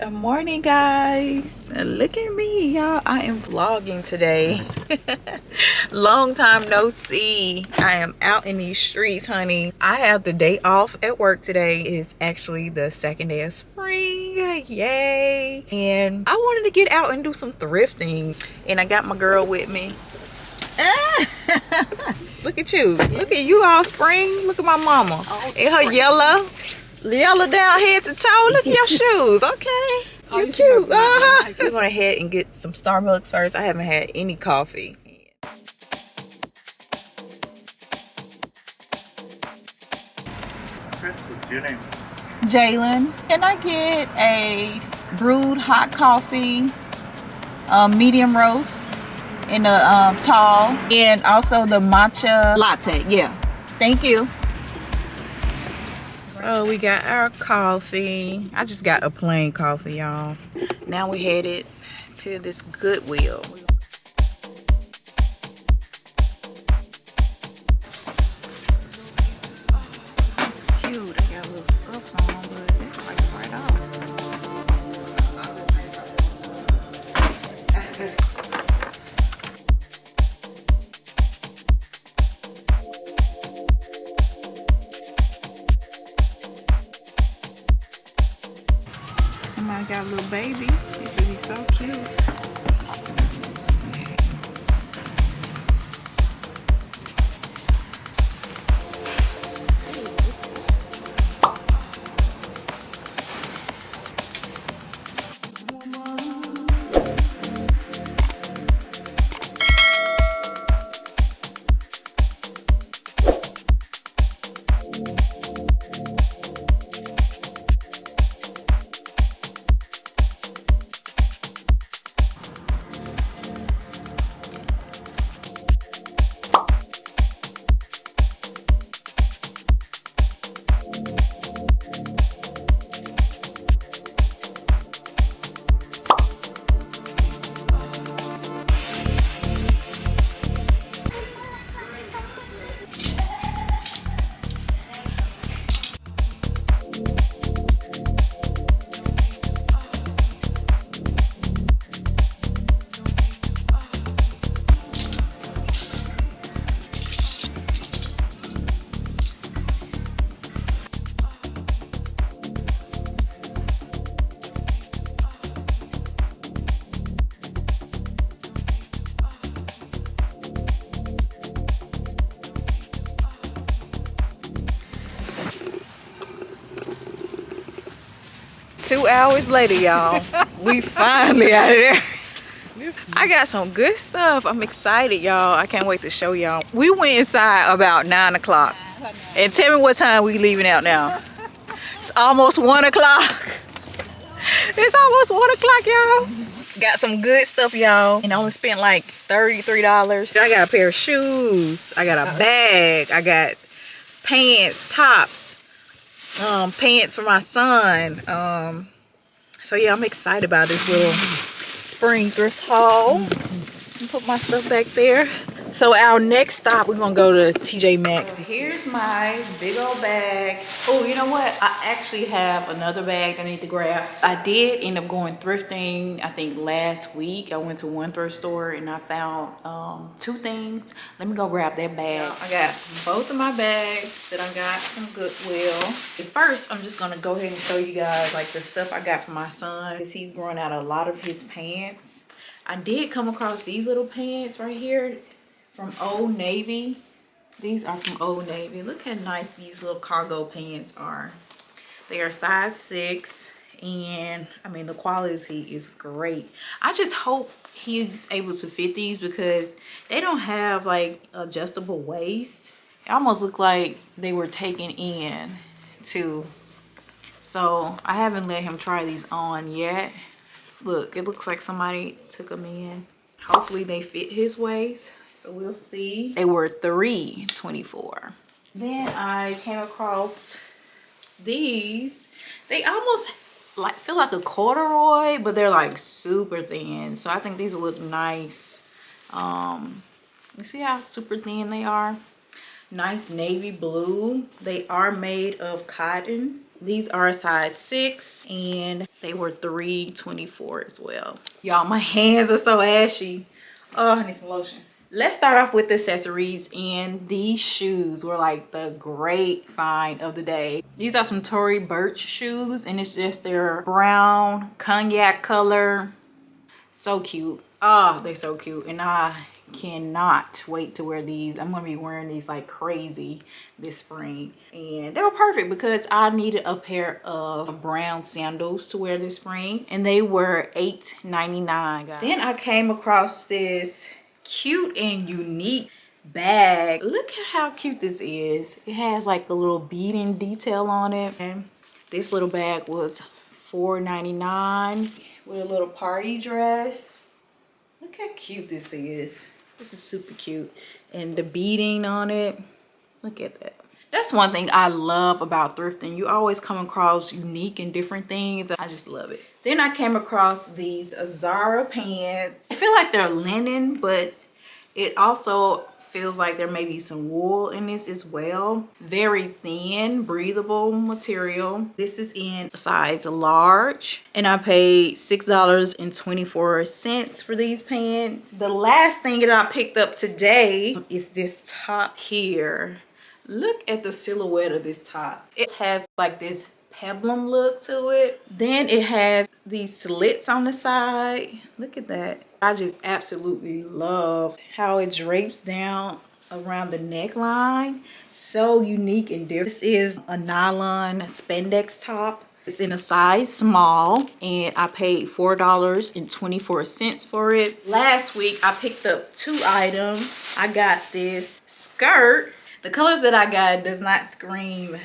Good morning, guys. Look at me, y'all. I am vlogging today. Long time no see. I am out in these streets, honey. I have the day off at work today. It's actually the second day of spring. Yay. And I wanted to get out and do some thrifting. And I got my girl with me. Look at you. Look at you all spring. Look at my mama. And her yellow down head to toe. Look at your shoes. Okay. You're cute. We're going to head and get some Starbucks first. I haven't had any coffee. What's your name? Jalen, can I get a brewed hot coffee, medium roast, in a tall, and also the matcha latte? Yeah. Thank you. So we got our coffee. I just got a plain coffee, y'all. Now we headed to this Goodwill. Cute. I got little scrubs on, but it breaks right off. Somebody got a little baby. This would be so cute. Two hours later, y'all, we finally out of there. I got some good stuff. I'm excited, y'all. I can't wait to show y'all. We went inside about 9 o'clock. And tell me what time we leaving out now. It's almost 1 o'clock. It's almost 1 o'clock, y'all. Got some good stuff, y'all. And I only spent like $33. I got a pair of shoes. I got a bag. I got pants, tops. Pants for my son. So yeah, I'm excited about this little spring thrift haul. Put my stuff back there. So our next stop, we're gonna go to TJ Maxx. Here's my big old bag. Oh, you know what? I actually have another bag I need to grab. I did end up going thrifting, I think last week. I went to one thrift store and I found two things. Let me go grab that bag. I got both of my bags that I got from Goodwill. First, I'm just gonna go ahead and show you guys like the stuff I got for my son, because he's growing out a lot of his pants. I did come across these little pants right here from Old Navy. These are from Old Navy. Look how nice these little cargo pants are. They are size 6, and I mean the quality is great. I just hope he's able to fit these because they don't have like adjustable waist. It almost look like they were taken in too. So I haven't let him try these on yet. Look, it looks like somebody took them in. Hopefully they fit his waist. So we'll see. They were $3.24. Then I came across these. They almost like feel like a corduroy, but they're like super thin. So I think these will look nice. You see how super thin they are? Nice navy blue. They are made of cotton. These are a size 6 and they were $3.24 as well. Y'all, my hands are so ashy. Oh, I need some lotion. Let's start off with the accessories, and these shoes were like the great find of the day. These are some Tory Burch shoes, and it's just their brown cognac color. So cute. Oh, they're so cute, and I cannot wait to wear these. I'm gonna be wearing these like crazy this spring, and they were perfect because I needed a pair of brown sandals to wear this spring, and they were $8.99, guys. Then I came across this cute and unique bag. Look at how cute this is. It has like a little beading detail on it, and this little bag was $4.99 with a little party dress. Look how cute this is. This is super cute, and the beading on it, look at that. That's one thing I love about thrifting. You always come across unique and different things. I just love it. Then I came across these Zara pants. I feel like they're linen, but it also feels like there may be some wool in this as well. Very thin, breathable material. This is in size large, and I paid $6.24 for these pants. The last thing that I picked up today is this top here. Look at the silhouette of this top. It has like this peplum look to it. Then it has these slits on the side. Look at that. I just absolutely love how it drapes down around the neckline. So unique and different. This is a nylon spandex top. It's in a size small, and I paid $4.24 for it. Last week I picked up 2 items. I got this skirt. The colors that I got does not scream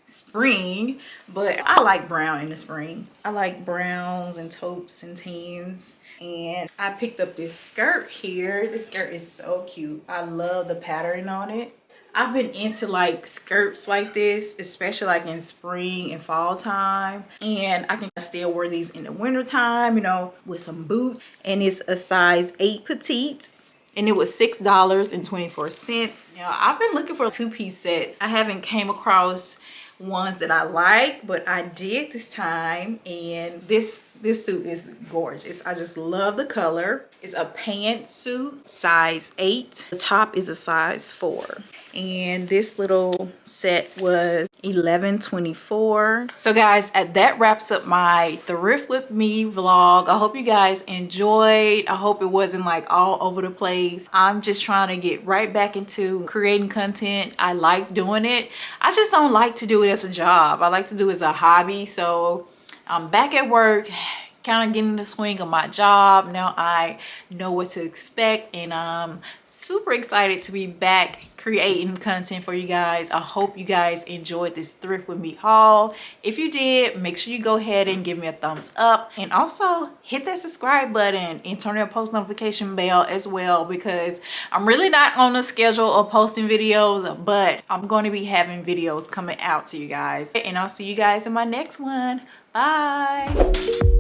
spring, but I like brown in the spring. I like browns and taupes and tans. And I picked up this skirt here. This skirt is so cute. I love the pattern on it. I've been into like skirts like this, especially like in spring and fall time, and I can still wear these in the winter time, you know, with some boots. And it's a size 8 petite, and it was $6.24. You know, I've been looking for 2-piece sets. I haven't came across ones that I like, but I did this time, and this suit is gorgeous. I just love the color. It's a pantsuit, size 8. The top is a size 4, and this little set was $11.24. So guys, that wraps up my thrift with me vlog. I hope you guys enjoyed. I hope it wasn't like all over the place. I'm just trying to get right back into creating content. I like doing it. I just don't like to do it as a job. I like to do it as a hobby. So I'm back at work, kind of getting in the swing of my job. Now I know what to expect, and I'm super excited to be back creating content for you guys. I hope you guys enjoyed this thrift with me haul. If you did, make sure you go ahead and give me a thumbs up, and also hit that subscribe button and turn on post notification bell as well, because I'm really not on a schedule of posting videos, but I'm going to be having videos coming out to you guys, and I'll see you guys in my next one. Bye.